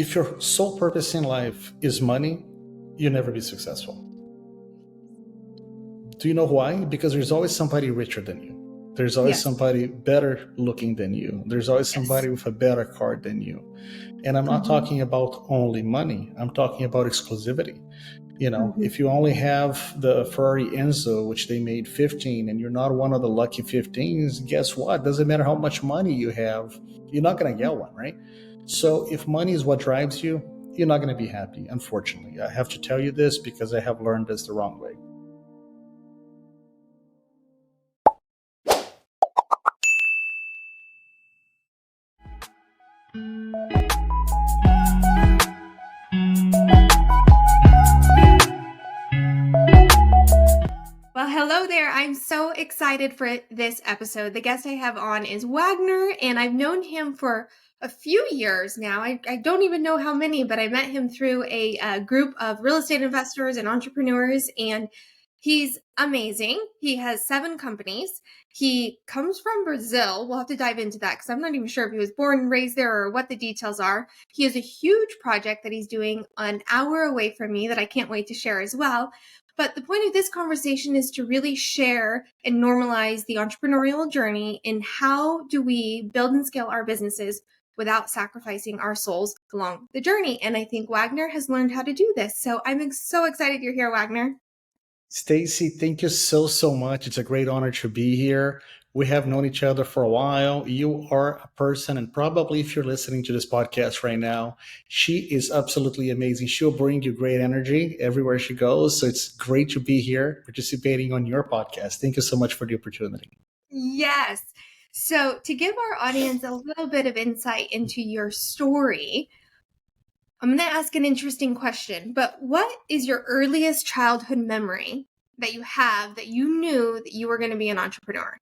if your sole purpose in life is money, you'll never be successful. Do you know why? Because there's always somebody richer than you. There's always Yes. somebody better looking than you. There's always Yes. somebody with a better card than you. And I'm not talking about only money. I'm talking about exclusivity. If you only have the Ferrari Enzo, which they made 15, and you're not one of the lucky 15s, guess what? Doesn't matter how much money you have, you're not going to get one, right? So if money is what drives you, you're not going to be happy, unfortunately. I have to tell you this because I have learned this the wrong way. Well, hello there. I'm so excited for this episode. The guest I have on is Wagner, and I've known him for a few years now. I don't even know how many, but I met him through a group of real estate investors and entrepreneurs, and he's amazing. He has 7 companies. He comes from Brazil. We'll have to dive into that because I'm not even sure if he was born and raised there or what the details are. He has a huge project that he's doing an hour away from me that I can't wait to share as well. But the point of this conversation is to really share and normalize the entrepreneurial journey and how do we build and scale our businesses without sacrificing our souls along the journey. And I think Wagner has learned how to do this. So I'm so excited you're here, Wagner. Staci, thank you so much. It's a great honor to be here. We have known each other for a while. You are a person, and probably if you're listening to this podcast right now, she is absolutely amazing. She'll bring you great energy everywhere she goes. So it's great to be here participating on your podcast. Thank you so much for the opportunity. Yes. So to give our audience a little bit of insight into your story, I'm going to ask an interesting question, but what is your earliest childhood memory that you have that you knew that you were going to be an entrepreneur?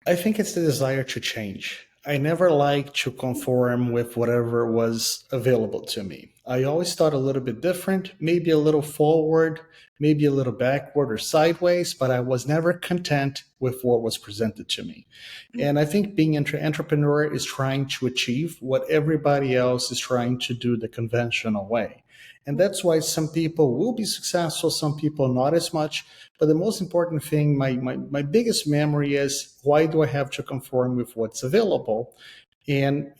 I think it's the desire to change. I never liked to conform with whatever was available to me. I always thought a little bit different, maybe a little forward, maybe a little backward or sideways, but I was never content with what was presented to me. And I think being an entrepreneur is trying to achieve what everybody else is trying to do the conventional way. And that's why some people will be successful, some people not as much. But the most important thing, my biggest memory is, why do I have to conform with what's available? And,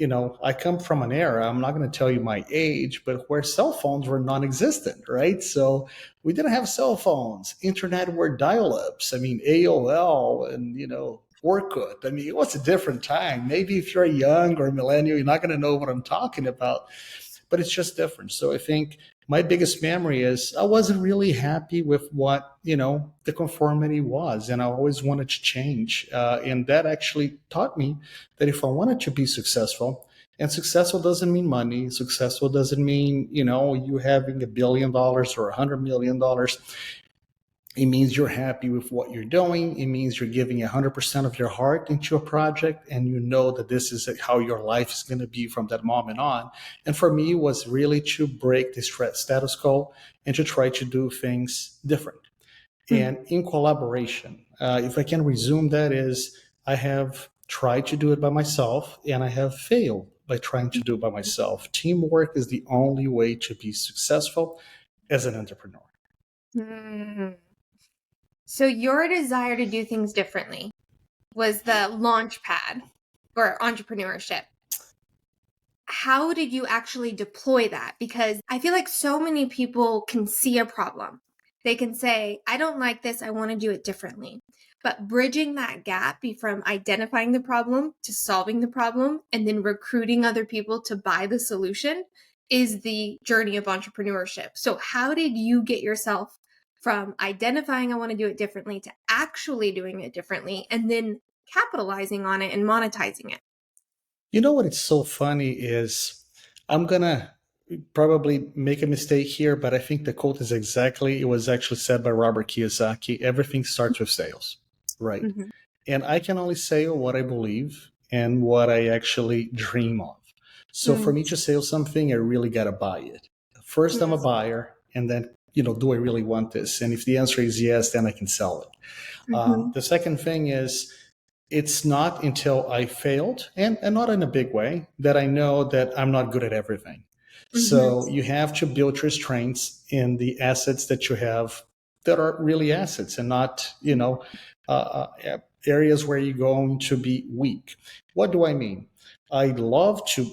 I come from an era, I'm not going to tell you my age, but where cell phones were non-existent, right? So we didn't have cell phones. Internet were dial-ups. I mean, AOL and, Orkut. I mean, it was a different time. Maybe if you're young or a millennial, you're not going to know what I'm talking about, but it's just different. So I think my biggest memory is I wasn't really happy with what, the conformity was. And I always wanted to change. And that actually taught me that if I wanted to be successful, and successful doesn't mean money, successful doesn't mean, you having $1 billion or $100 million. It means you're happy with what you're doing. It means you're giving 100% of your heart into a project, and you know that this is how your life is going to be from that moment on. And for me, it was really to break the status quo and to try to do things different. And in collaboration, if I can resume that, is I have tried to do it by myself, and I have failed by trying to do it by myself. Teamwork is the only way to be successful as an entrepreneur. So your desire to do things differently was the launch pad for entrepreneurship. How did you actually deploy that? Because I feel like so many people can see a problem. They can say, I don't like this, I want to do it differently. But bridging that gap from identifying the problem to solving the problem and then recruiting other people to buy the solution is the journey of entrepreneurship. So how did you get yourself from identifying I want to do it differently to actually doing it differently and then capitalizing on it and monetizing it? You know what? It's so funny is, I'm going to probably make a mistake here, but I think the quote it was actually said by Robert Kiyosaki. Everything starts with sales, right? Mm-hmm. And I can only say what I believe and what I actually dream of. So for me to sell something, I really got to buy it. First, I'm a buyer, and then, do I really want this? And if the answer is yes, then I can sell it. The second thing is, it's not until I failed, and not in a big way, that I know that I'm not good at everything. Mm-hmm. So you have to build your strengths in the assets that you have that are really assets, and not, areas where you're going to be weak. What do I mean? I love to,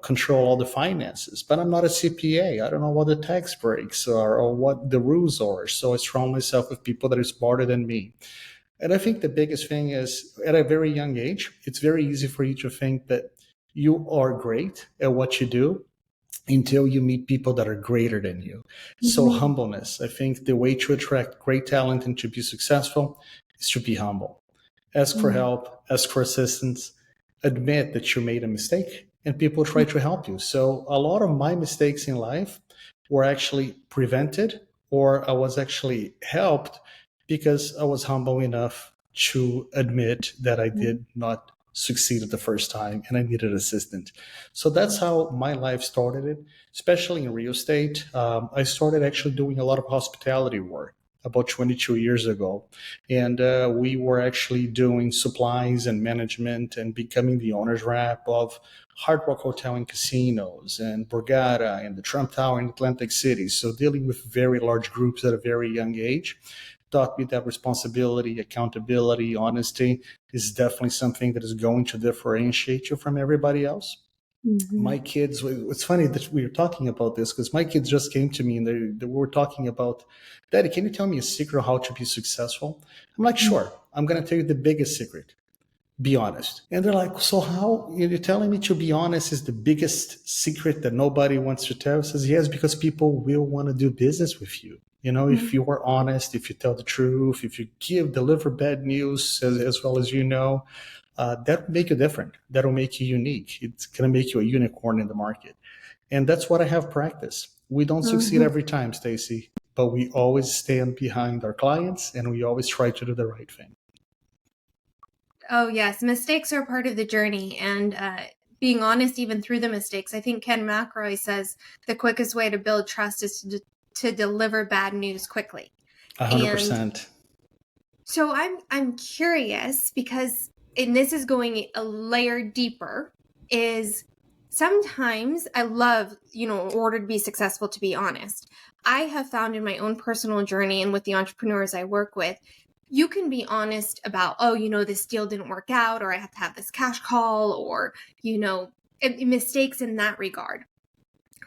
control all the finances, but I'm not a CPA. I don't know what the tax breaks are or what the rules are. So I surround myself with people that are smarter than me. And I think the biggest thing is, at a very young age, it's very easy for you to think that you are great at what you do until you meet people that are greater than you. So, Mm-hmm. humbleness. I think the way to attract great talent and to be successful is to be humble. Ask for help, ask for assistance, admit that you made a mistake, and people try to help you. So, a lot of my mistakes in life were actually prevented, or I was actually helped because I was humble enough to admit that I did not succeed at the first time and I needed assistance. So that's how my life started, it, especially in real estate. I started actually doing a lot of hospitality work about 22 years ago. And we were actually doing supplies and management and becoming the owner's rep of Hard Rock Hotel and Casinos and Borgata and the Trump Tower in Atlantic City. So dealing with very large groups at a very young age taught me that responsibility, accountability, honesty is definitely something that is going to differentiate you from everybody else. Mm-hmm. My kids, it's funny that we were talking about this because my kids just came to me and they were talking about, Daddy, can you tell me a secret of how to be successful? I'm like, sure. I'm going to tell you the biggest secret: be honest. And they're like, so how you're telling me to be honest is the biggest secret that nobody wants to tell? I says, yes, because people will want to do business with you. If you are honest, if you tell the truth, if you deliver bad news as well as that will make you different. That will make you unique. It's going to make you a unicorn in the market. And that's what I have practiced. We don't succeed Mm-hmm. every time, Stacy, but we always stand behind our clients and we always try to do the right thing. Oh, yes. Mistakes are part of the journey. And being honest, even through the mistakes. I think Ken McElroy says the quickest way to build trust is to deliver bad news quickly. And 100%. so I'm curious because, and this is going a layer deeper, is sometimes I love, in order to be successful, to be honest. I have found in my own personal journey and with the entrepreneurs I work with, you can be honest about, oh, this deal didn't work out, or I have to have this cash call, or, mistakes in that regard.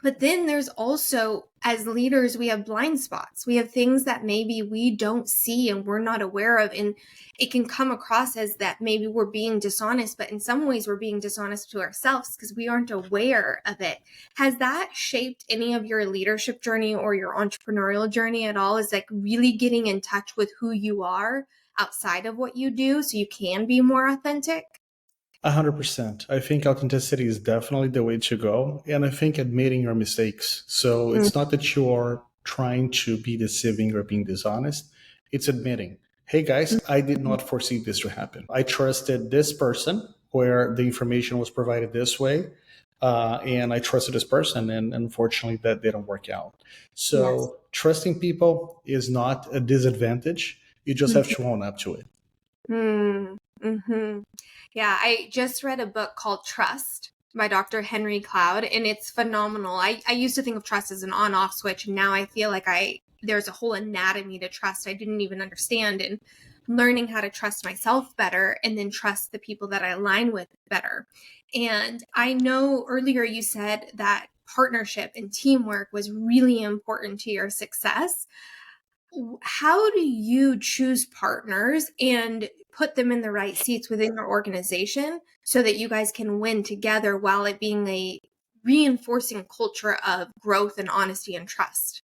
But then there's also, as leaders, we have blind spots. We have things that maybe we don't see and we're not aware of. And it can come across as that maybe we're being dishonest, but in some ways we're being dishonest to ourselves because we aren't aware of it. Has that shaped any of your leadership journey or your entrepreneurial journey at all? Is like really getting in touch with who you are outside of what you do so you can be more authentic? 100%. I think authenticity is definitely the way to go. And I think admitting your mistakes. So it's not that you are trying to be deceiving or being dishonest, it's admitting, hey guys, I did not foresee this to happen. I trusted this person where the information was provided this way. And I trusted this person, and unfortunately, that didn't work out. Yes. So, trusting people is not a disadvantage. You just have to own up to it. Mm-hmm. Yeah, I just read a book called Trust by Dr. Henry Cloud, and it's phenomenal. I used to think of trust as an on-off switch, and now I feel like there's a whole anatomy to trust I didn't even understand, and learning how to trust myself better and then trust the people that I align with better. And I know earlier you said that partnership and teamwork was really important to your success. How do you choose partners and put them in the right seats within your organization so that you guys can win together while it being a reinforcing culture of growth and honesty and trust?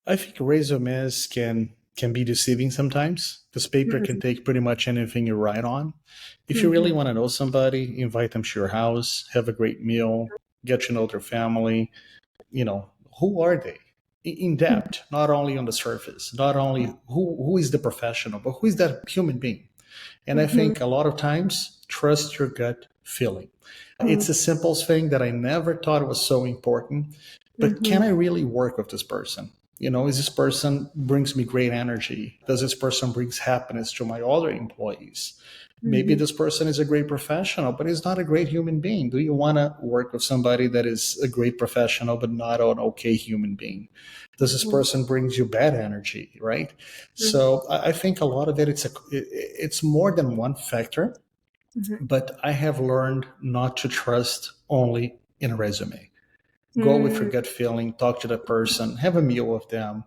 I think resumes can be deceiving sometimes because paper can Mhm. take pretty much anything you write on. If you really Mhm. want to know somebody, invite them to your house, have a great meal, get to know their family. You know, who are they in depth, not only on the surface, not only who is the professional, but who is that human being. And I Mhm. think a lot of times, trust your gut feeling. Mhm. It's a simple thing that I never thought was so important, but can Mhm. I really work with this person? Is this person brings me great energy? Does this person brings happiness to my other employees? Maybe Mhm. this person is a great professional, but he's not a great human being. Do you want to work with somebody that is a great professional, but not an okay human being? Does this Mhm. person brings you bad energy, right? Mhm. So I think a lot of it, it's more than one factor, Mhm. but I have learned not to trust only in a resume. Go with your Mhm. gut feeling, talk to that person, have a meal with them,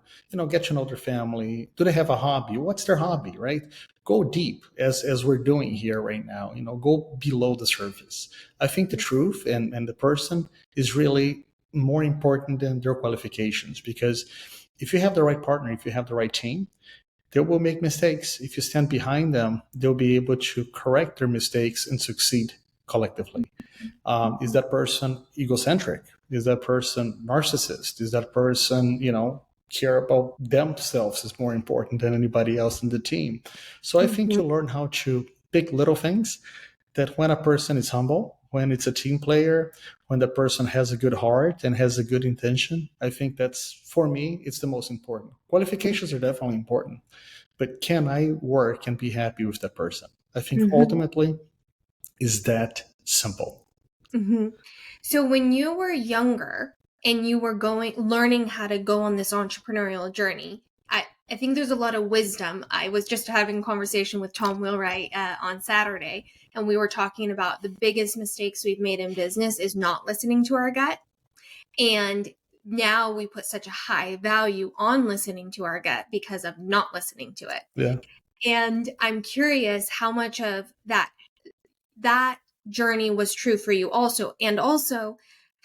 get to know their family. Do they have a hobby? What's their hobby, right? Go deep as we're doing here right now, go below the surface. I think the truth and the person is really more important than their qualifications, because if you have the right partner, if you have the right team, they will make mistakes. If you stand behind them, they'll be able to correct their mistakes and succeed collectively. Is Mhm. that person egocentric? Is that person narcissist? Is that person, care about themselves is more important than anybody else in the team? So I think Mhm. you learn how to pick little things that when a person is humble, when it's a team player, when the person has a good heart and has a good intention, I think that's, for me, it's the most important. Qualifications are definitely important, but can I work and be happy with that person? I think Mhm. ultimately is that simple. Mhm. So when you were younger and you were learning how to go on this entrepreneurial journey, I think there's a lot of wisdom. I was just having a conversation with Tom Wheelwright on Saturday, and we were talking about the biggest mistakes we've made in business is not listening to our gut. And now we put such a high value on listening to our gut because of not listening to it. Yeah. And I'm curious how much of that journey was true for you also. And also,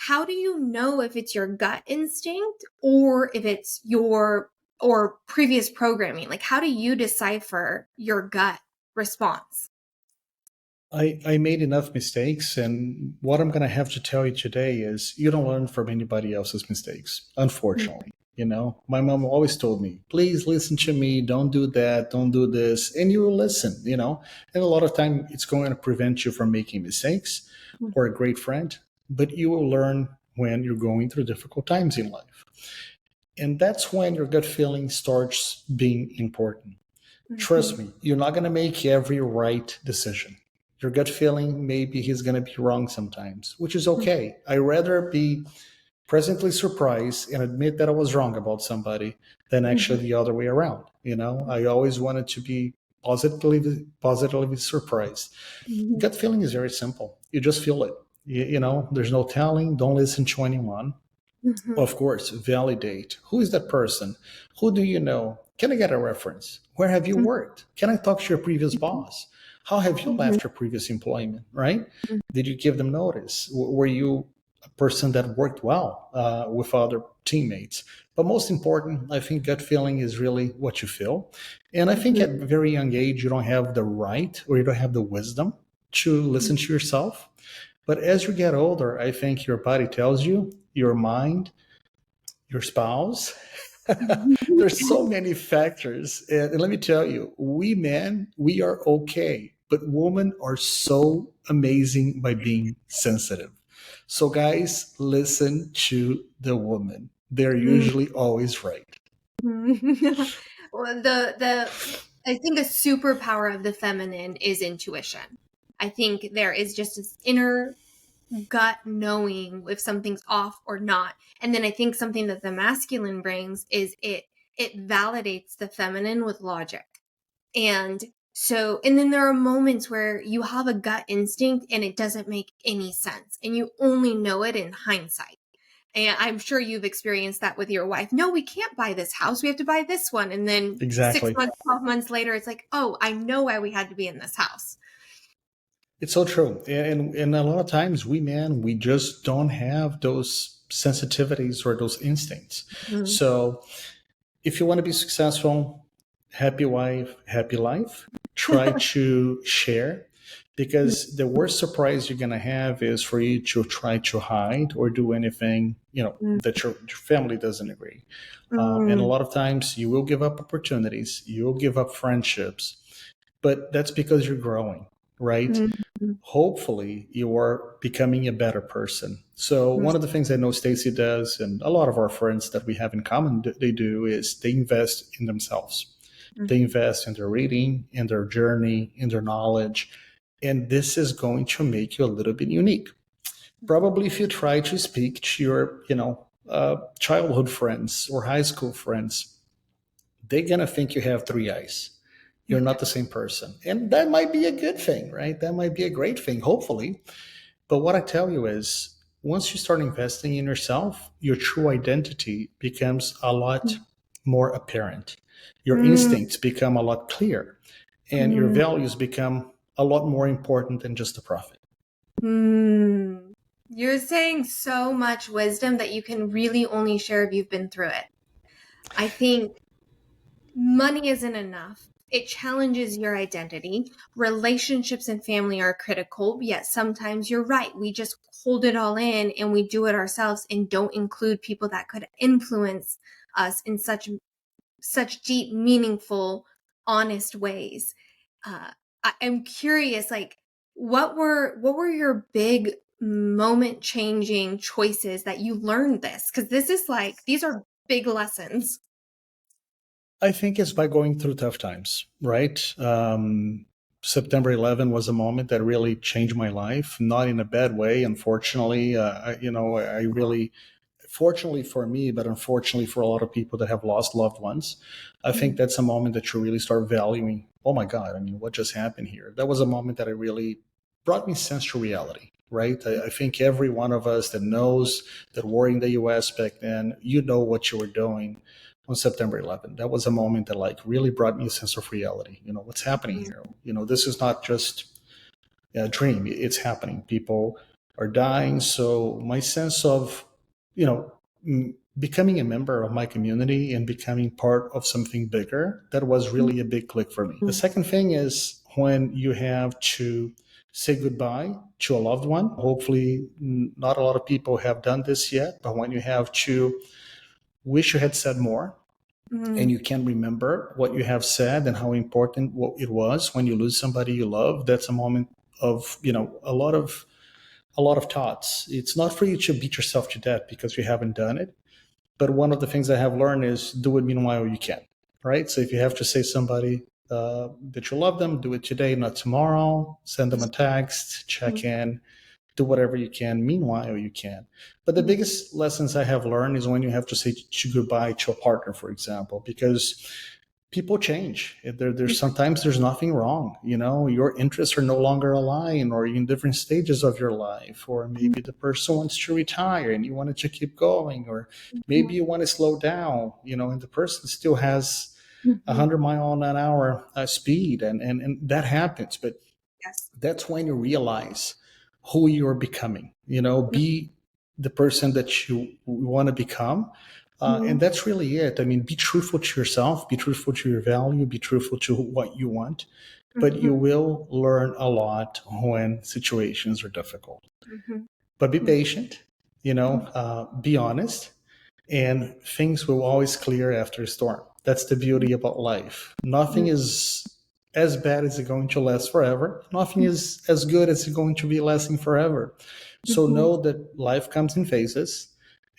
how do you know if it's your gut instinct or if it's your or previous programming? Like, how do you decipher your gut response? I made enough mistakes, and what I'm going to have to tell you today is you don't learn from anybody else's mistakes, unfortunately. My mom always told me, please listen to me, don't do that, don't do this, and you will listen, and a lot of time it's going to prevent you from making mistakes or a great friend, but you will learn when you're going through difficult times in life. And that's when your gut feeling starts being important. Mm-hmm. Trust me, you're not going to make every right decision. Your gut feeling, maybe he's going to be wrong sometimes, which is okay. I rather be presently surprised and admit that I was wrong about somebody than Mm-hmm. actually the other way around. I always wanted to be positively surprised. Mm-hmm. Gut feeling is very simple. You just feel it. There's no telling. Don't listen to anyone. Mm-hmm. Of course, validate. Who is that person? Who do you know? Can I get a reference? Where have you worked? Can I talk to your previous boss? How have you Mm-hmm. left your previous employment, right? Did you give them notice? Were you a person that worked well with other teammates? But most important, I think gut feeling is really what you feel. And I think at a very young age, you don't have the right or you don't have the wisdom to listen to yourself. But as you get older, I think your body tells you, your mind, your spouse. There's so many factors. And let me tell you, we men, we are okay, but women are so amazing by being sensitive. So, guys, listen to the woman. They're usually always right. Well, the I think a superpower of the feminine is intuition. I think there is just this inner gut knowing if something's off or not. And then I think something that the masculine brings is it validates the feminine with logic. And and then there are moments where you have a gut instinct and it doesn't make any sense and you only know it in hindsight. And I'm sure you've experienced that with your wife. No, we can't buy this house. We have to buy this one. And then six Exactly. months, 12 months later, it's like, oh, I know why we had to be in this house. It's so true. And a lot of times we men, we just don't have those sensitivities or those instincts. Mm-hmm. So if you want to be successful, happy wife, happy life, try to share, because the worst surprise you're going to have is for you to try to hide or do anything, that your family doesn't agree. And a Mm-hmm. lot of times you will give up opportunities, you'll give up friendships, but that's because you're growing, right? Hopefully you are becoming a better person. So one of the things I know Stacy does, and a lot of our friends that we have in common, they do, is they invest in themselves. They invest in their reading, in their journey, in their knowledge. And this is going to make you a little bit unique. Probably if you try to speak to your, childhood friends or high school friends, they're going to think you have three eyes. You're not the same person. And that might be a good thing, right? That might be a great thing, hopefully. But what I tell you is, once you start investing in yourself, your true identity becomes a lot more apparent. Your Mm, instincts become a lot clearer, and your mm, values become a lot more important than just the profit. mm. You're saying so much wisdom that you can really only share if you've been through it. I think money isn't enough. It challenges your identity. Relationships and family are critical, yet sometimes you're right. We just hold it all in and we do it ourselves and don't include people that could influence us in such deep, meaningful, honest ways. I'm curious, like, what were your big moment changing choices that you learned this? Because this is like, these are big lessons. I think it's by going through tough times, right? September 11 was a moment that really changed my life, not in a bad way, unfortunately. I really, fortunately for me, but unfortunately for a lot of people that have lost loved ones, I think that's a moment that you really start valuing. Oh my God, I mean, what just happened here? That was a moment that I really brought me sense to reality, right? I think every one of us that knows that we're in the US back then, you know what you were doing on September 11th. That was a moment that like really brought me a sense of reality. You know, what's happening here? You know, this is not just a dream. It's happening. People are dying. So my sense of, you know, becoming a member of my community and becoming part of something bigger, that was really a big click for me. The second thing is when you have to say goodbye to a loved one. Hopefully, not a lot of people have done this yet, but when you have to wish you had said more and Mm, you can remember what you have said and how important what it was when you lose somebody you love, that's a moment of, a lot of thoughts. It's not for you to beat yourself to death because you haven't done it, but one of the things I have learned is do it meanwhile you can, right? So if you have to say somebody that you love them, do it today, not tomorrow. Send them a text, check in, do whatever you can meanwhile you can. But the biggest lessons I have learned is when you have to say goodbye to a partner, for example, because people change. There's sometimes there's nothing wrong. You know, your interests are no longer aligned, or you're in different stages of your life, or maybe the person wants to retire and you wanted to keep going, or maybe you want to slow down. You know, and the person still has 100 mile an hour speed, and that happens. But yes. that's when you realize who you're becoming. You know, be the person that you want to become. And that's really it. I mean, be truthful to yourself, be truthful to your value, be truthful to what you want. But you will learn a lot when situations are difficult. But be patient, be honest, and things will always clear after a storm. That's the beauty about life. Nothing is as bad as it's going to last forever. Nothing is as good as it's going to be lasting forever. So know that life comes in phases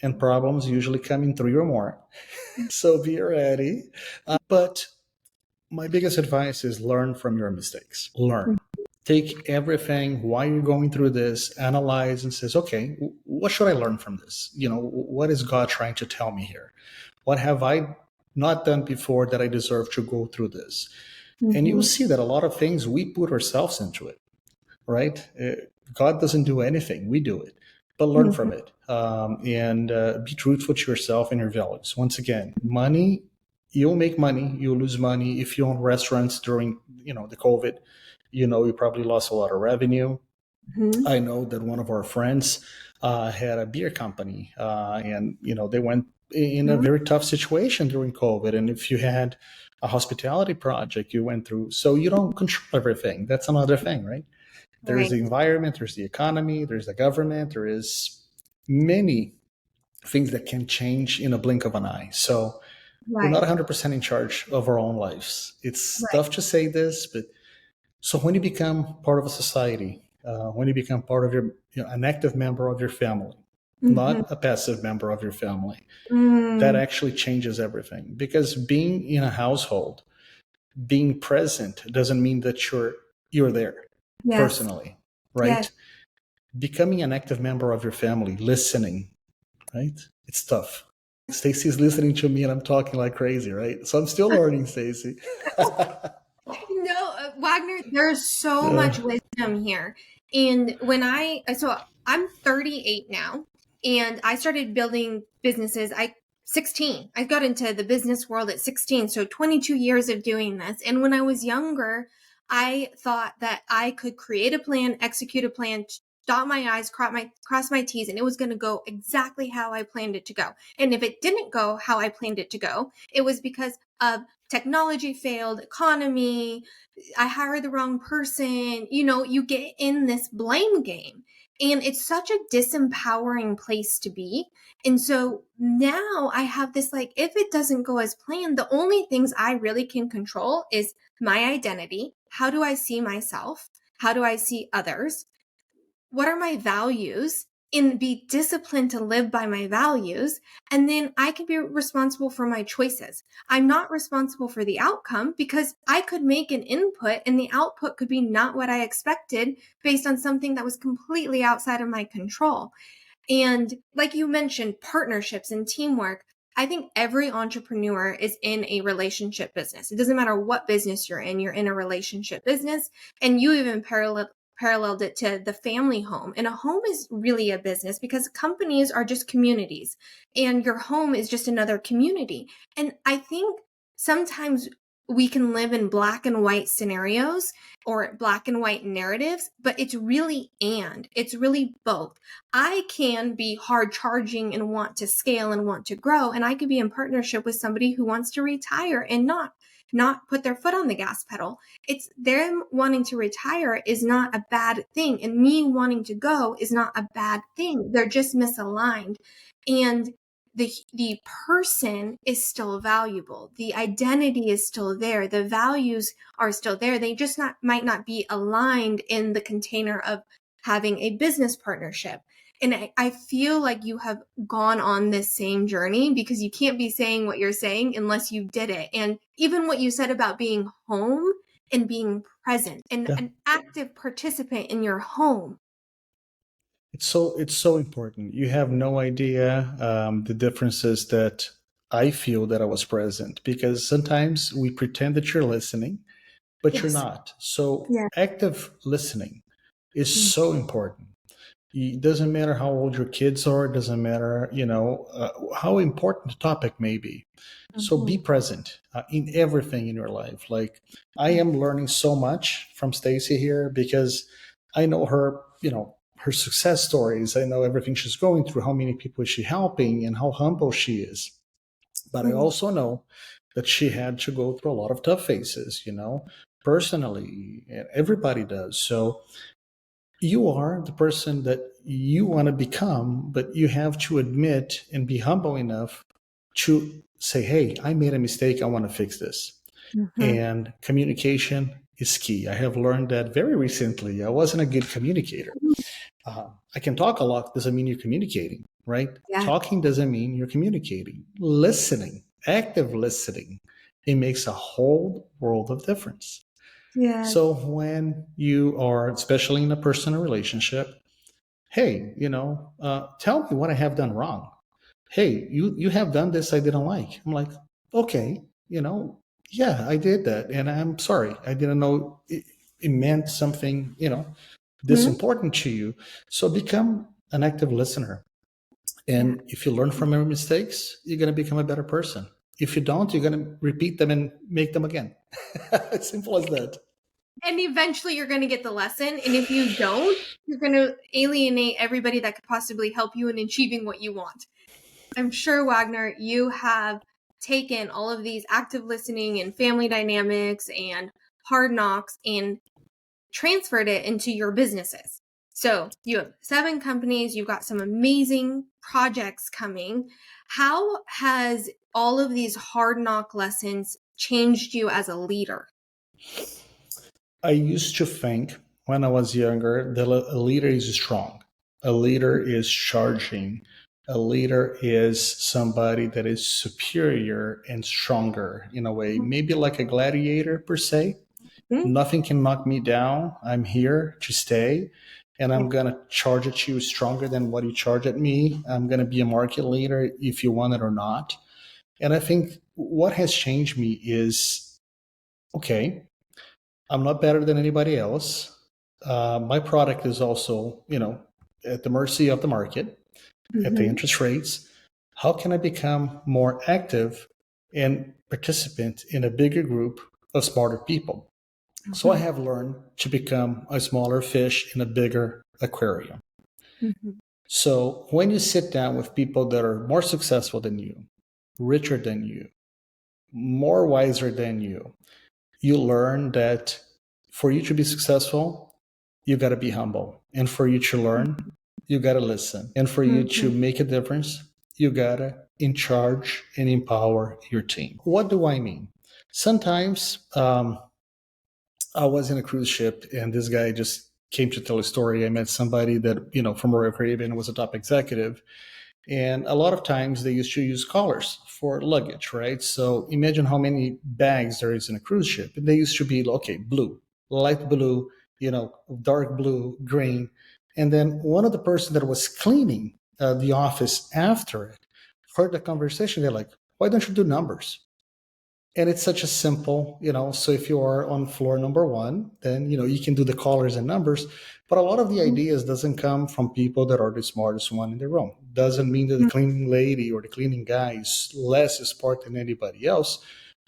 and problems usually come in three or more. So be ready. But my biggest advice is learn from your mistakes. Learn. Take everything while you're going through this, analyze and says, okay, what should I learn from this? You know, what is God trying to tell me here? What have I not done before that I deserve to go through this? And you'll see that a lot of things we put ourselves into it, right? God doesn't do anything, we do it. But learn from it, and be truthful to yourself and your values. Once again, money, you'll make money, you'll lose money. If you own restaurants during, the COVID, you probably lost a lot of revenue. I know that one of our friends had a beer company, and they went in a very tough situation during COVID. And if you had a hospitality project you went through, so you don't control everything. That's another thing, right? There is Right. the environment, there's the economy, there's the government, there is many things that can change in a blink of an eye. So we're not Right. 100% in charge of our own lives. It's Right. tough to say this, but so when you become part of a society, when you become part of an active member of your family, Mhm. not a passive member of your family, that Mm. actually changes everything. Because being in a household being present doesn't mean that you're there Yes. personally, Yes. right? Becoming an active member of your family, listening, right? It's tough. Stacy's listening to me and I'm talking like crazy, right? So I'm still learning, Stacy. No, Wagner, there's so Uh, much wisdom here. And so I'm 38 now, and I started building businesses. 16. I got into the business world at 16, so 22 years of doing this. And when I was younger, I thought that I could create a plan, execute a plan, dot my I's, cross my T's, and it was going to go exactly how I planned it to go. And if it didn't go how I planned it to go, it was because of technology failed, economy, I hired the wrong person. You get in this blame game. And it's such a disempowering place to be. And so now I have this like, if it doesn't go as planned, the only things I really can control is my identity. How do I see myself? How do I see others? What are my values? And be disciplined to live by my values. And then I can be responsible for my choices. I'm not responsible for the outcome because I could make an input and the output could be not what I expected based on something that was completely outside of my control. And like you mentioned, partnerships and teamwork. I think every entrepreneur is in a relationship business. It doesn't matter what business you're in a relationship business. And you even paralleled it to the family home. And a home is really a business because companies are just communities and your home is just another community. And I think sometimes we can live in black and white scenarios or black and white narratives, but it's really both. I can be hard charging and want to scale and want to grow, and I could be in partnership with somebody who wants to retire and not put their foot on the gas pedal. It's them wanting to retire is not a bad thing, and me wanting to go is not a bad thing. They're just misaligned. And the person is still valuable. The identity is still there. The values are still there. They just might not be aligned in the container of having a business partnership. And I feel like you have gone on this same journey because you can't be saying what you're saying unless you did it. And even what you said about being home and being present and yeah. an active participant in your home. It's so important. You have no idea the differences that I feel that I was present, because sometimes we pretend that you're listening, but you're Yes. not. So Yeah. active listening is so important. It doesn't matter how old your kids are. It doesn't matter, how important the topic may be. So be Mm-hmm. present in everything in your life. Like, I am learning so much from Stacy here because I know her, her success stories. I know everything she's going through, how many people is she helping, and how humble she is. But I Mm-hmm. also know that she had to go through a lot of tough phases, personally, and everybody does. So you are the person that you want to become, but you have to admit and be humble enough to say, hey, I made a mistake. I want to fix this. Mm-hmm. And communication is key. I have learned that very recently. I wasn't a good communicator. I can talk a lot, doesn't mean you're communicating, right? Yeah. Talking doesn't mean you're communicating. Listening, active listening, it makes a whole world of difference. Yeah. So when you are, especially in a personal relationship, hey, tell me what I have done wrong. Hey, you have done this I didn't like. I'm like, okay, yeah, I did that, and I'm sorry. I didn't know it meant something, this Mhm. important to you. So become an active listener. Yeah. And if you learn from your mistakes, you're going to become a better person. If you don't, you're going to repeat them and make them again. As simple as that. And eventually you're going to get the lesson. And if you don't, you're going to alienate everybody that could possibly help you in achieving what you want. I'm sure, Wagner, you have taken all of these active listening and family dynamics and hard knocks and transferred it into your businesses. So you have 7 companies, you've got some amazing projects coming. How has all of these hard knock lessons changed you as a leader? I used to think when I was younger that a leader is strong. A leader is charging. A leader is somebody that is superior and stronger in a way, maybe like a gladiator per se. Mhm. Nothing can knock me down. I'm here to stay, and Yeah. I'm going to charge at you stronger than what you charge at me. I'm going to be a market leader if you want it or not. And I think what has changed me is, okay, I'm not better than anybody else. My product is also, at the mercy of the market, at the Mhm. interest rates. How can I become more active and participant in a bigger group of smarter people? So I Mhm. have learned to become a smaller fish in a bigger aquarium. Mhm. So when you sit down with people that are more successful than you, richer than you, more wiser than you learn that for you to be successful, you got to be humble. And for you to learn, you got to listen. And for you to Mhm. make a difference, you got to in charge and empower your team. What do I mean? Sometimes I was in a cruise ship and this guy just came to tell a story. I met somebody that, from Royal Caribbean was a top executive. And a lot of times they used to use collars for luggage, right? So imagine how many bags there is in a cruise ship. And they used to be, okay, blue, light blue, dark blue, green. And then one of the person that was cleaning the office after it heard the conversation. They're like, why don't you do numbers? And it's such a simple, so if you are on floor number one, then you can do the colors and numbers. But a lot of the ideas doesn't come from people that are the smartest one in the room. Doesn't mean that the cleaning lady or the cleaning guy is less smart than anybody else.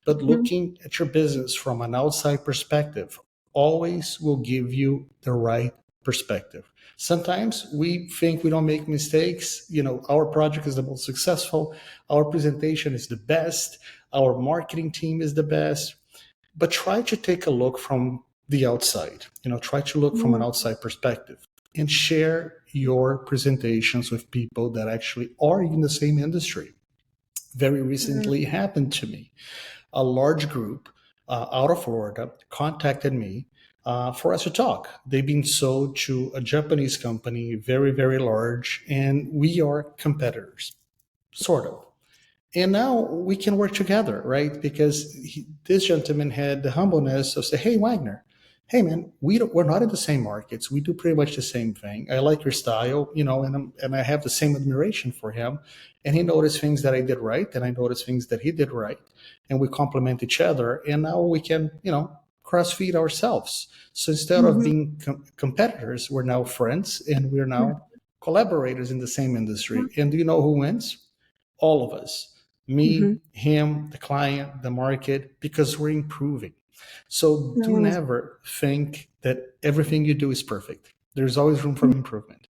But Mhm. looking at your business from an outside perspective always will give you the right perspective. Sometimes we think we don't make mistakes. Our project is the most successful. Our presentation is the best. Our marketing team is the best. But try to take a look from the outside. Try to look from an Mhm. outside perspective and share your presentations with people that actually are in the same industry. Very recently happened to me. A large group out of Florida contacted me for us to talk. They've been sold to a Japanese company, very, very large, and we are competitors, sort of. And now we can work together, right? Because this gentleman had the humbleness of say, "Hey, Wagner, hey man, we're not in the same markets. We do pretty much the same thing. I like your style, and I have the same admiration for him. And he noticed things that I did right, and I noticed things that he did right, and we complement each other. And now we can, cross feed ourselves. So instead of Mhm. being competitors, we're now friends, and we're now collaborators in the same industry. And do you know who wins? All of us, Mhm. me, him, the client, the market, because we're improving. So do Mhm. never think that everything you do is perfect. There's always room for improvement.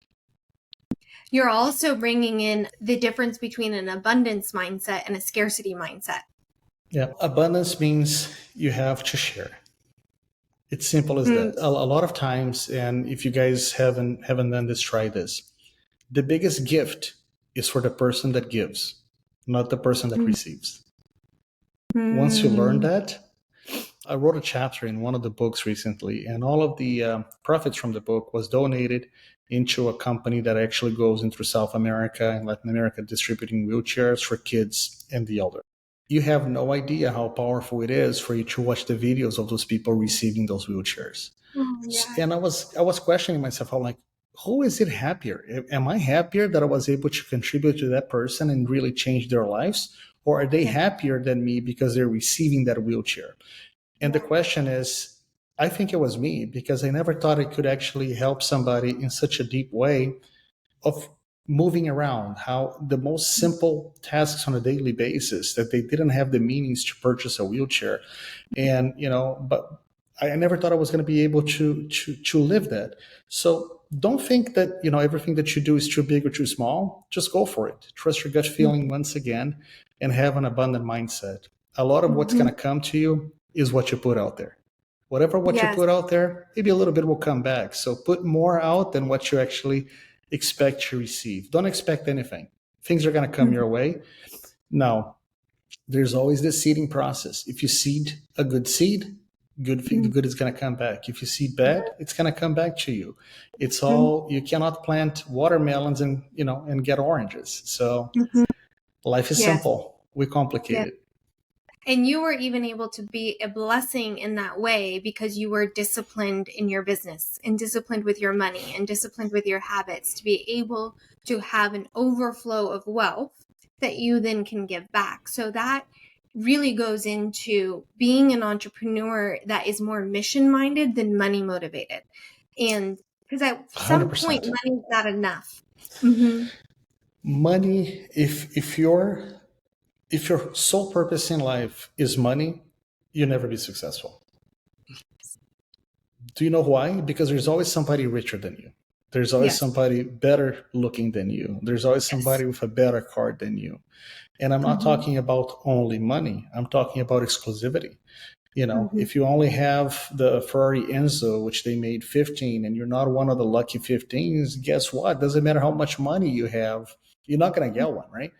You're also bringing in the difference between an abundance mindset and a scarcity mindset. Yeah, abundance means you have to share. It's simple as Mm. that. A lot of times, and if you guys haven't done this, try this. The biggest gift is for the person that gives, not the person that receives. Once you learn Mm. that, I wrote a chapter in one of the books recently, and all of the profits from the book was donated into a company that actually goes into South America and Latin America distributing wheelchairs for kids and the elderly. You have no idea how powerful it is for you to watch the videos of those people receiving those wheelchairs. Oh, yeah. And I was questioning myself. I'm like, who is it happier? Am I happier that I was able to contribute to that person and really change their lives? Or are they Yeah. happier than me because they're receiving that wheelchair? And the Yeah. question is, I think it was me because I never thought I could actually help somebody in such a deep way of moving around, how the most simple tasks on a daily basis that they didn't have the means to purchase a wheelchair. And, but I never thought I was going to be able to live that. So don't think that, everything that you do is too big or too small. Just go for it. Trust your gut feeling once again and have an abundant mindset. A lot of what's going Mhm. to come to you is what you put out there. Whatever what you Yes. put out there, maybe a little bit will come back. So put more out than what you actually expect to receive. Don't expect anything. Things are going to come Mhm. your way. Now, there's always this seeding process. If you seed a good seed, the good is going to come back. If you see bad, it's going to come back to you. It's Mhm. all, you cannot plant watermelons and, and get oranges. So Mhm. life is Yes. simple. We complicate Yes. it. And you were even able to be a blessing in that way because you were disciplined in your business and disciplined with your money and disciplined with your habits to be able to have an overflow of wealth that you then can give back. So that really goes into being an entrepreneur that is more mission minded than money motivated. And because at some point, 100%. money is not enough. Mm-hmm. Money, if your sole purpose in life is money, you'll never be successful. Do you know why? Because there's always somebody richer than you. There's always Yes. somebody better looking than you. There's always Yes. somebody with a better card than you. And I'm not Mm-hmm. talking about only money. I'm talking about exclusivity. Mm-hmm. If you only have the Ferrari Enzo, which they made 15, and you're not one of the lucky 15s, guess what? Doesn't matter how much money you have, you're not going to get one, right?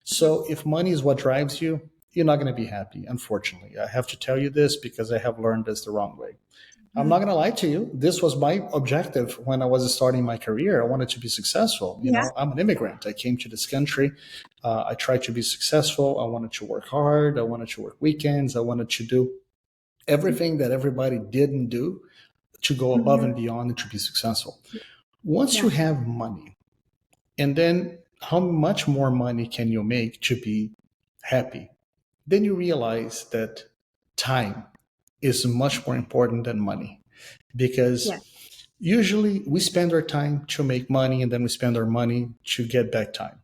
So if money is what drives you, you're not going to be happy, unfortunately. I have to tell you this because I have learned this the wrong way. I'm Mm-hmm. not going to lie to you. This was my objective when I was starting my career. I wanted to be successful. Yeah. I'm an immigrant. I came to this country. I tried to be successful. I wanted to work hard. I wanted to work weekends. I wanted to do everything that everybody didn't do to go above Mm-hmm. and beyond and to be successful. Once you Yeah. have money, and then how much more money can you make to be happy? Then you realize that time is much more important than money Yeah. because usually we spend our time to make money and then we spend our money to get back time.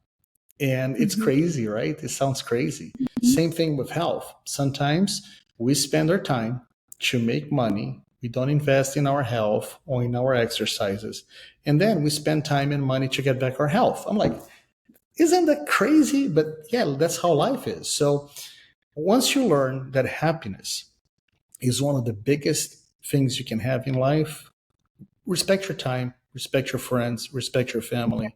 And it's Mm-hmm. crazy, right? It sounds crazy. Same thing with health. Sometimes we spend our time to make money. We don't invest in our health or in our exercises. And then we spend time and money to get back our health. I'm like, isn't that crazy? But yeah, that's how life is. So once you learn that happiness is one of the biggest things you can have in life, respect your time, respect your friends, respect your family,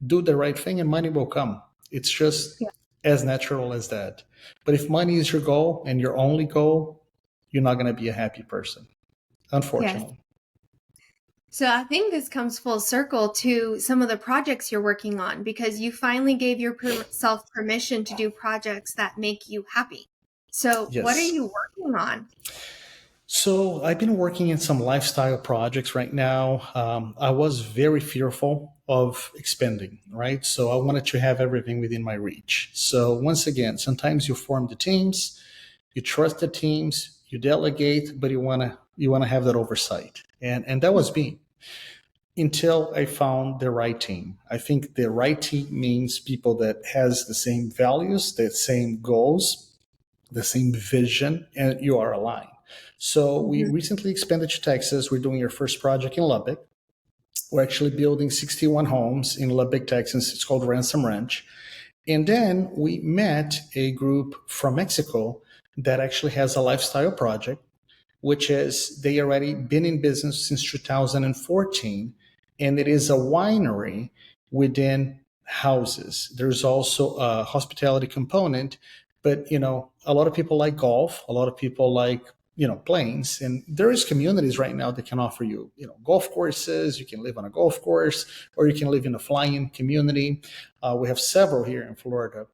do the right thing, and money will come. It's just Yeah. as natural as that. But if money is your goal and your only goal, you're not going to be a happy person, Yes. unfortunately. So I think this comes full circle to some of the projects you're working on because you finally gave yourself permission to do projects that make you happy. So what are Yes. you working on? So I've been working in some lifestyle projects right now. I was very fearful of expanding, right? So I wanted to have everything within my reach. So once again, sometimes you form the teams, you trust the teams, you delegate, but you wanna have that oversight, and that was me until I found the right team. I think the right team means people that has the same values, the same goals, the same vision, and you are aligned. So we Mhm. recently expanded to Texas. We're doing our first project in Lubbock. We're actually building 61 homes in Lubbock, Texas. It's called Ransom Ranch. And then we met a group from Mexico that actually has a lifestyle project, which is they already been in business since 2014, and it is a winery within houses. There's also a hospitality component, but a lot of people like golf, a lot of people like planes, and there is communities right now that can offer you golf courses. You can live on a golf course, or you can live in a flying community. We have several here in Florida,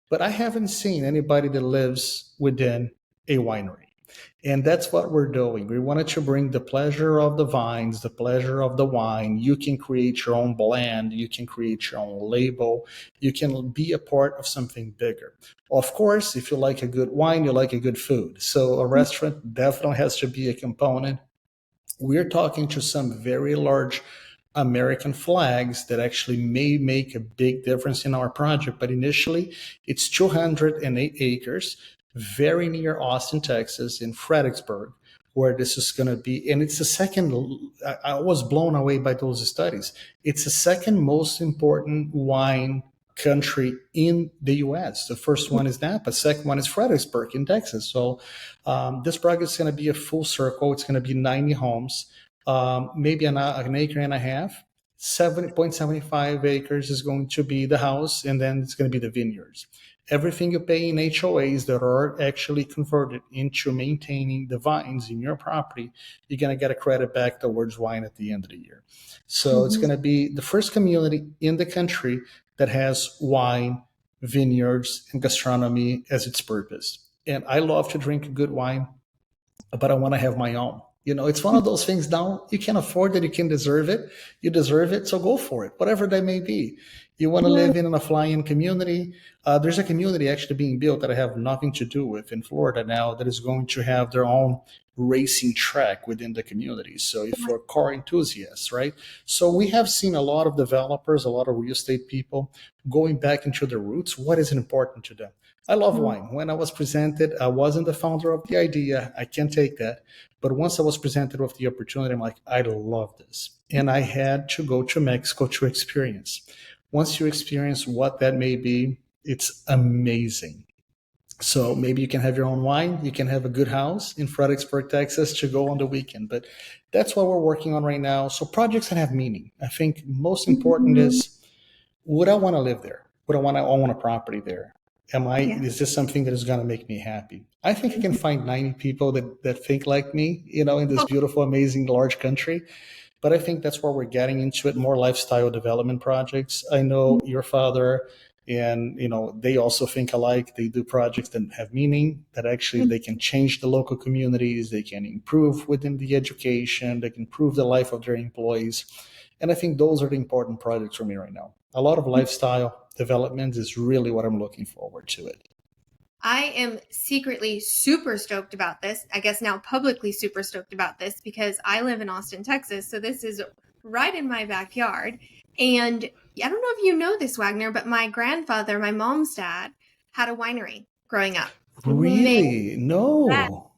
but I haven't seen anybody that lives within a winery. And that's what we're doing. We wanted to bring the pleasure of the vines, the pleasure of the wine. You can create your own blend, you can create your own label, you can be a part of something bigger. Of course, if you like a good wine, you like a good food. So a restaurant definitely has to be a component. We're talking to some very large American flags that actually may make a big difference in our project. But initially, it's 208 acres, very near Austin, Texas, in Fredericksburg, where this is going to be. And it's the second, I was blown away by those studies. It's the second most important wine country in the US. The first one is Napa, second one is Fredericksburg in Texas. So this project is going to be a full circle. It's going to be 90 homes, maybe an acre and a half. 7.75 acres is going to be the house, and then it's going to be the vineyards. Everything you pay in HOAs that are actually converted into maintaining the vines in your property, you're going to get a credit back towards wine at the end of the year. So it's Mhm. going to be the first community in the country that has wine, vineyards, and gastronomy as its purpose. And I love to drink good wine, but I want to have my own. It's one of those things now you can afford it, you can deserve it. You deserve it, so go for it, whatever that may be. You want to Yeah. live in a fly-in community. There's a community actually being built that I have nothing to do with in Florida now that is going to have their own racing track within the community. So if for car enthusiasts, right? So we have seen a lot of developers, a lot of real estate people going back into their roots. What is important to them? I love wine. When I was presented, I wasn't the founder of the idea. I can't take that. But once I was presented with the opportunity, I'm like, I love this. And I had to go to Mexico to experience. Once you experience what that may be, it's amazing. So maybe you can have your own wine, you can have a good house in Fredericksburg, Texas to go on the weekend. But that's what we're working on right now. So projects that have meaning. I think most important Mhm. is, would I want to live there? Would I want to own a property there? Yeah. Is this something that is going to make me happy? I think I can find 90 people that think like me, in this beautiful, amazing, large country. But I think that's where we're getting into it, more lifestyle development projects. I know your father and, they also think alike. They do projects that have meaning, that actually they can change the local communities. They can improve within the education. They can improve the life of their employees. And I think those are the important projects for me right now. A lot of lifestyle development is really what I'm looking forward to it. I am secretly super stoked about this. I guess now publicly super stoked about this because I live in Austin, Texas. So this is right in my backyard. And I don't know if you know this, Wagner, but my grandfather, my mom's dad, had a winery growing up. And Really? No.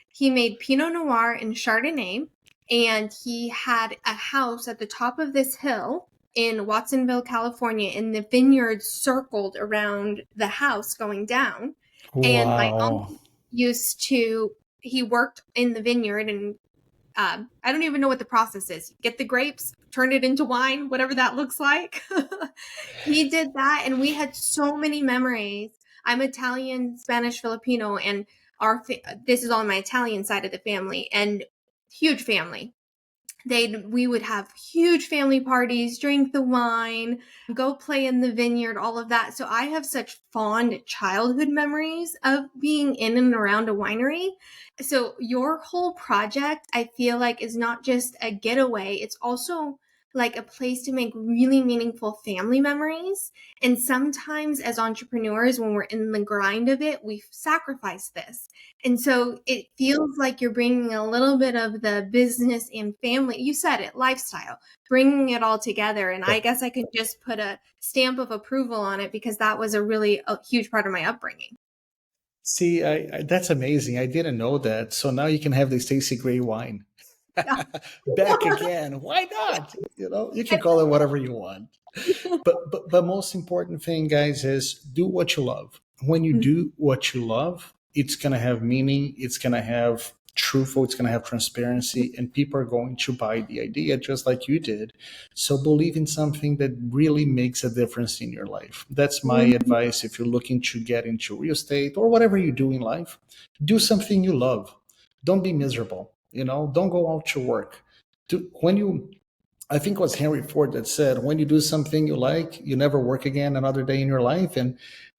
he made Pinot Noir and Chardonnay. And he had a house at the top of this hill in Watsonville, California, and the vineyards circled around the house going down. And my Wow. uncle he worked in the vineyard, and I don't even know what the process is. Get the grapes, turn it into wine, whatever that looks like. He did that, and we had so many memories. I'm Italian, Spanish, Filipino, and this is on my Italian side of the family, and huge family. We would have huge family parties, drink the wine, go play in the vineyard, all of that. So I have such fond childhood memories of being in and around a winery. So your whole project, I feel like, is not just a getaway, it's also like a place to make really meaningful family memories. And sometimes as entrepreneurs, when we're in the grind of it, we sacrifice this. And so it feels like you're bringing a little bit of the business and family, you said it, lifestyle, bringing it all together. And I Yep. guess I could just put a stamp of approval on it because that was a huge part of my upbringing. See, that's amazing. I didn't know that. So now you can have the Staci Gray wine Yeah. back again. Why not? You can call it whatever you want. But most important thing, guys, is do what you love. When you do what you love, it's gonna have meaning. It's gonna have truthful. It's gonna have transparency, and people are going to buy the idea just like you did. So believe in something that really makes a difference in your life. That's my advice. If you're looking to get into real estate or whatever you do in life, do something you love. Don't be miserable. Don't go out to work. When you I think it was Henry Ford that said, when you do something you like, you never work again another day in your life. And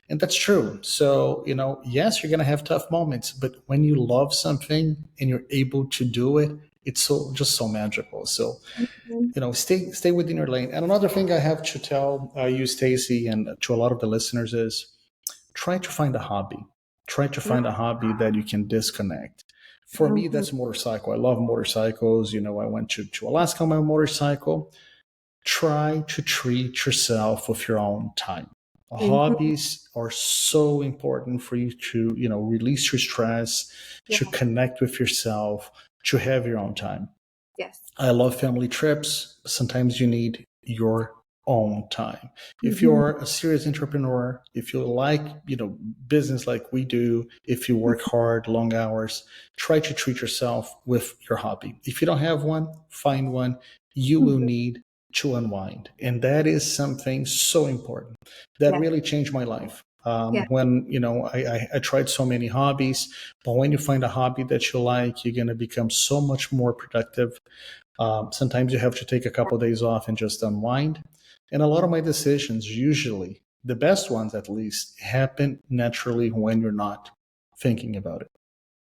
that's true. So, yes, you're going to have tough moments, but when you love something and you're able to do it, it's just so magical. So, stay within your lane. And another thing I have to tell you, Stacy, and to a lot of the listeners is try to find a hobby. Try to find a hobby that you can disconnect. For me, that's motorcycle. I love motorcycles. I went to Alaska on my motorcycle. Try to treat yourself with your own time. Mhm. Hobbies are so important for you to, release your stress, Yeah. to connect with yourself, to have your own time. Yes. I love family trips. Sometimes you need your own time. If Mhm. you're a serious entrepreneur, if you like, business like we do, if you work hard, long hours, try to treat yourself with your hobby. If you don't have one, find one. You will need to unwind. And that is something so important. That Yeah. really changed my life. Yeah. When, I tried so many hobbies, but when you find a hobby that you like, you're going to become so much more productive. Sometimes you have to take a couple of days off and just unwind. And a lot of my decisions, usually the best ones at least, happen naturally when you're not thinking about it.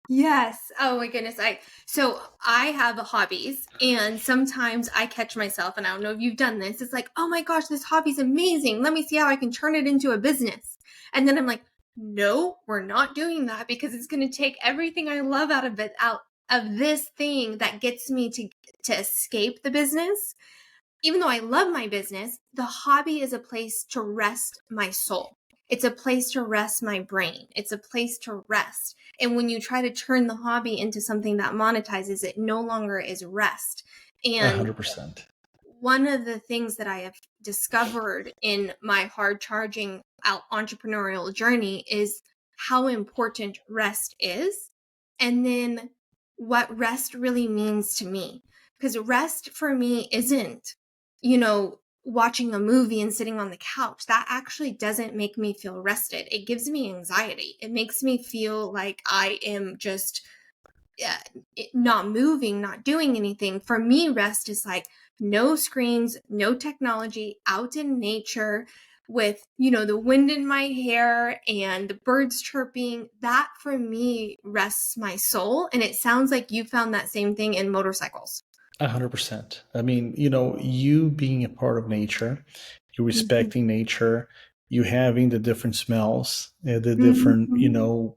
Yes. Oh my goodness. I have hobbies, and sometimes I catch myself, and I don't know if you've done this. It's like, "Oh my gosh, this hobby's amazing. Let me see how I can turn it into a business." And then I'm like, "No, we're not doing that because it's going to take everything I love out of this thing that gets me to escape the business." Even though I love my business, the hobby is a place to rest my soul. It's a place to rest my brain. It's a place to rest. And when you try to turn the hobby into something that monetizes, it no longer is rest. And 100%. one of the things that I have discovered in my hard charging entrepreneurial journey is how important rest is, and then what rest really means to me. Because rest for me isn't, watching a movie and sitting on the couch. That actually doesn't make me feel rested. It gives me anxiety. It makes me feel like I am just not moving, not doing anything. For me, rest is like no screens, no technology, out in nature with, the wind in my hair and the birds chirping. That for me rests my soul. And it sounds like you found that same thing in motorcycles. 100%. I mean, you being a part of nature, you Mhm. respecting nature, you having the different smells, the different, Mhm.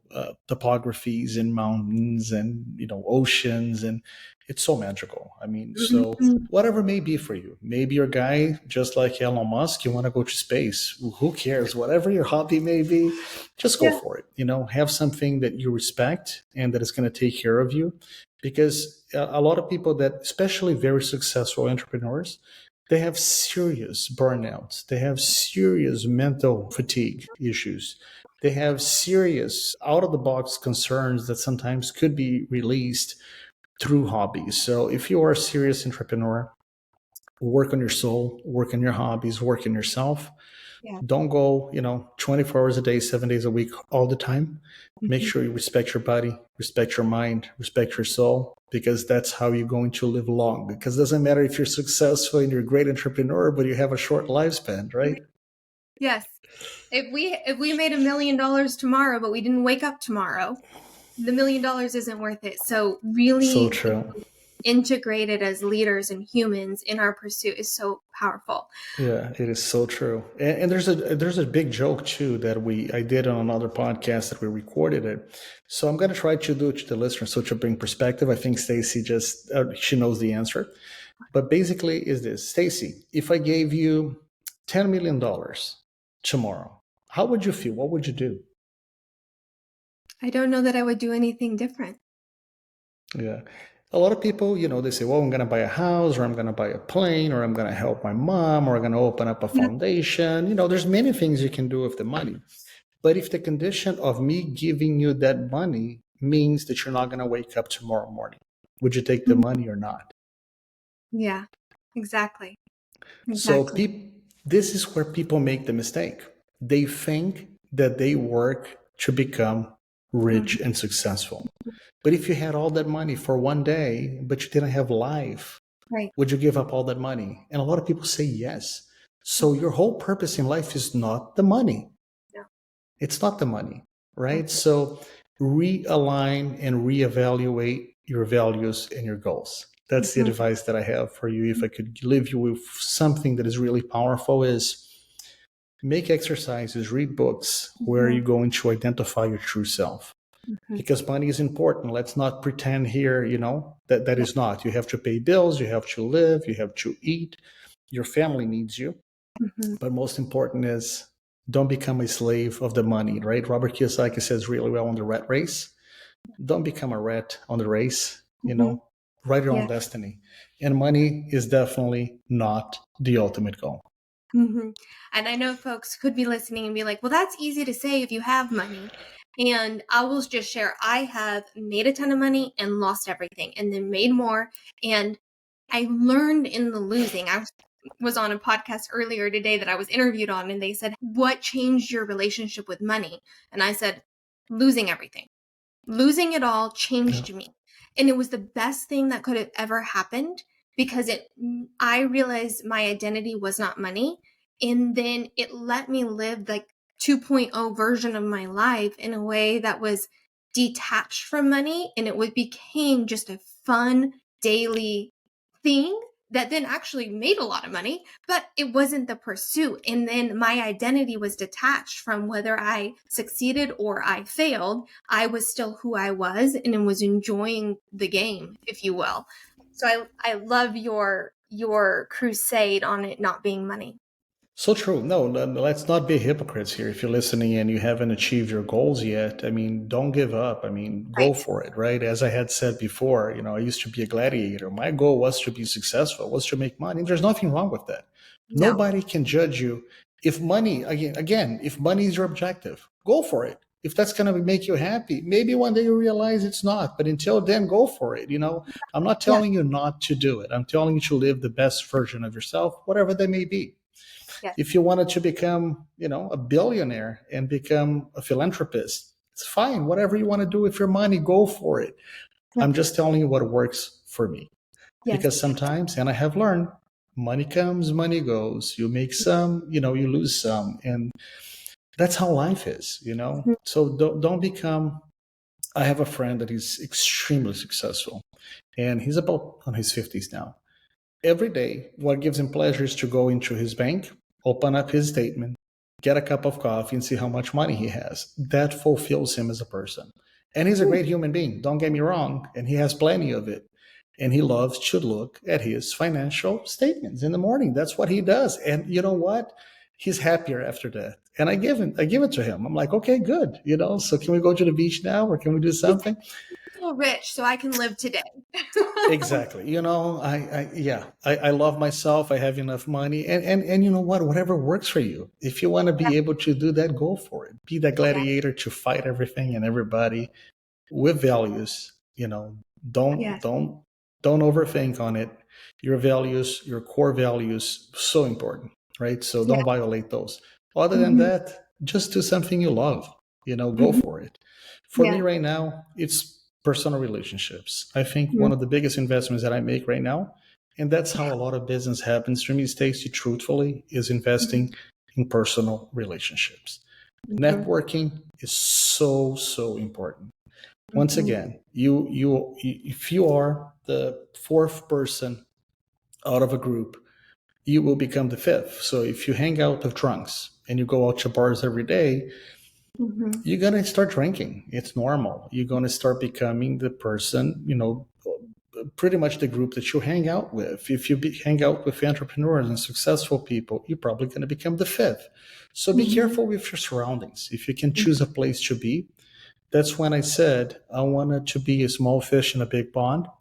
topographies and mountains and, oceans. And it's so magical. I mean, so Mhm. whatever may be for you, maybe you're a guy just like Elon Musk, you want to go to space. Who cares? Whatever your hobby may be, just go Yeah. for it. Have something that you respect and that is going to take care of you, because a lot of people that, especially very successful entrepreneurs, they have serious burnouts, they have serious mental fatigue issues, they have serious out of the box concerns that sometimes could be released through hobbies. So if you are a serious entrepreneur, work on your soul, work on your hobbies, work on yourself. Yeah. Don't go, 24 hours a day, 7 days a week, all the time. Make Mhm. sure you respect your body, respect your mind, respect your soul, because that's how you're going to live long. Because it doesn't matter if you're successful and you're a great entrepreneur, but you have a short lifespan, right? Yes. If we made $1 million tomorrow, but we didn't wake up tomorrow, the $1 million isn't worth it. So So really true. integrated as leaders and humans in our pursuit is so powerful. Yeah, it is so true. And there's a big joke too that I did on another podcast that we recorded it. So I'm gonna try to do it to the listener so to bring perspective. I think Stacy just she knows the answer. But basically, is this, Stacy? If I gave you $10 million tomorrow, how would you feel? What would you do? I don't know that I would do anything different. Yeah. A lot of people, they say, well, I'm going to buy a house, or I'm going to buy a plane, or I'm going to help my mom, or I'm going to open up a Yeah. foundation. There's many things you can do with the money. But if the condition of me giving you that money means that you're not going to wake up tomorrow morning, would you take the money or not? Yeah, exactly. So Exactly. this is where people make the mistake. They think that they work to become rich Mhm. and successful. But if you had all that money for one day, but you didn't have life, Right. would you give up all that money? And a lot of people say yes. So your whole purpose in life is not the money. Yeah. It's not the money, Mhm. right? So realign and reevaluate your values and your goals. That's the Mhm. advice that I have for you. If I could leave you with something that is really powerful, is make exercises, read books where Mhm. you're going to identify your true self. Mhm. Because money is important. Let's not pretend here, that Yeah. is not. You have to pay bills, you have to live, you have to eat. Your family needs you. Mhm. But most important is, don't become a slave of the money, right? Robert Kiyosaki says really well on the rat race. Don't become a rat on the race, Mhm. write your own Yeah. destiny. And money is definitely not the ultimate goal. Mhm. And I know folks could be listening and be like, well, that's easy to say if you have money. And I will just share, I have made a ton of money and lost everything and then made more. And I learned in the losing. was on a podcast earlier today that I was interviewed on, and they said, "What changed your relationship with money?" And I said, "Losing everything. Losing it all Yeah. changed me." And it was the best thing that could have ever happened, because I realized my identity was not money. And then it let me live like 2.0 version of my life in a way that was detached from money. And became just a fun daily thing that then actually made a lot of money, but it wasn't the pursuit. And then my identity was detached from whether I succeeded or I failed. I was still who I was and was enjoying the game, if you will. So I love your crusade on it not being money. So true. No, let's not be hypocrites here. If you're listening and you haven't achieved your goals yet, I mean, don't give up. I mean, go Right. for it, right? As I had said before, I used to be a gladiator. My goal was to be successful, was to make money. There's nothing wrong with that. No. Nobody can judge you. If money, again, if money is your objective, go for it. If that's going to make you happy, maybe one day you realize it's not. But until then, go for it. I'm not Yes. telling you not to do it. I'm telling you to live the best version of yourself, whatever that may be. Yes. If you wanted to become, a billionaire and become a philanthropist, it's fine. Whatever you want to do with your money, go for it. Yes. I'm just telling you what works for me. Yes. Because sometimes, and I have learned, money comes, money goes. You make some, you lose some. And that's how life is. So don't become. I have a friend that is extremely successful, and he's about on his 50s now. Every day, what gives him pleasure is to go into his bank, open up his statement, get a cup of coffee, and see how much money he has. That fulfills him as a person. And he's a great human being, don't get me wrong, and he has plenty of it. And he loves to look at his financial statements in the morning. That's what he does. And you know what? He's happier after that. And I give it to him. I'm like, okay, good. So can we go to the beach now or can we do something? Feel rich so I can live today. Exactly. I love myself. I have enough money, and you know what? Whatever works for you. If you want to be able to do that, go for it. Be that Yeah. gladiator to fight everything and everybody with values. Don't Yes. don't don't overthink on it. Your values, your core values, so important, right? So Yeah. don't violate those. Other than Hmm. that, just do something you love. Go Hmm. for it. For me Yeah. right now, it's personal relationships. I think Mhm. one of the biggest investments that I make right now, and that's how a lot of business happens for me, Stacy, truthfully, is Mhm. investing in personal relationships. Mhm. Networking is so, so important. Once Mhm. again, if you are the fourth person out of a group, you will become the fifth. So if you hang out with drunks and you go out to bars every day, Mhm. you're going to start drinking. It's normal. You're going to start becoming the person, pretty much the group that you hang out with. If you hang out with entrepreneurs and successful people, you're probably going to become the fifth. So be Mhm. careful with your surroundings. If you can choose a place to be, that's when I said I wanted to be a small fish in a big pond Mhm.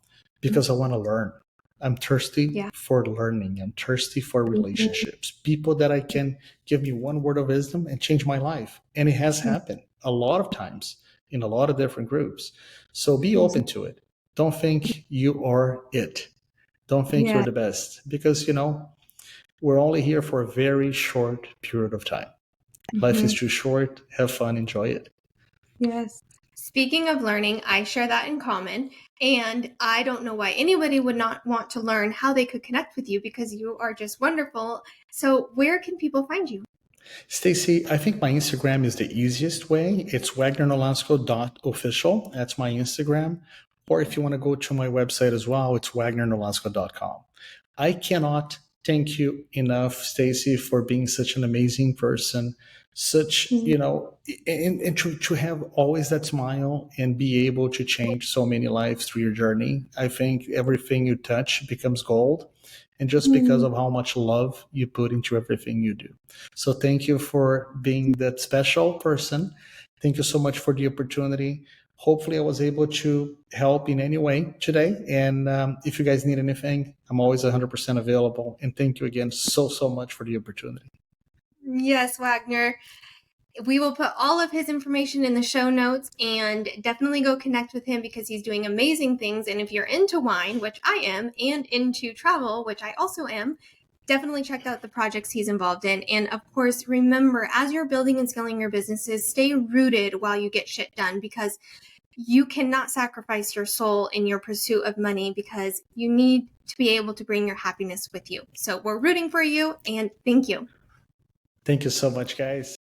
because I want to learn. I'm thirsty Yeah. for learning. I'm thirsty for Mhm. relationships. People that I can give me one word of wisdom and change my life. And it has happened a lot of times in a lot of different groups. So be Mhm. open to it. Don't think you are it. Don't think you're Yeah. the best because, we're only here for a very short period of time. Life is Mhm. too short. Have fun. Enjoy it. Yes. Speaking of learning, I share that in common. And I don't know why anybody would not want to learn how they could connect with you, because you are just wonderful. So, where can people find you? Stacy, I think my Instagram is the easiest way. It's wagnernolasco.official. That's my Instagram. Or if you want to go to my website as well, it's wagnernolasco.com. I cannot thank you enough, Stacy, for being such an amazing person, such, Mhm. and to have always that smile and be able to change so many lives through your journey. I think everything you touch becomes gold. And just because Mhm. of how much love you put into everything you do. So thank you for being that special person. Thank you so much for the opportunity. Hopefully, I was able to help in any way today. And if you guys need anything, I'm always 100% available. And thank you again so, so much for the opportunity. Yes, Wagner. We will put all of his information in the show notes, and definitely go connect with him because he's doing amazing things. And if you're into wine, which I am, and into travel, which I also am, definitely checked out the projects he's involved in. And of course, remember, as you're building and scaling your businesses, stay rooted while you get shit done, because you cannot sacrifice your soul in your pursuit of money, because you need to be able to bring your happiness with you. So we're rooting for you, and thank you. Thank you so much, guys.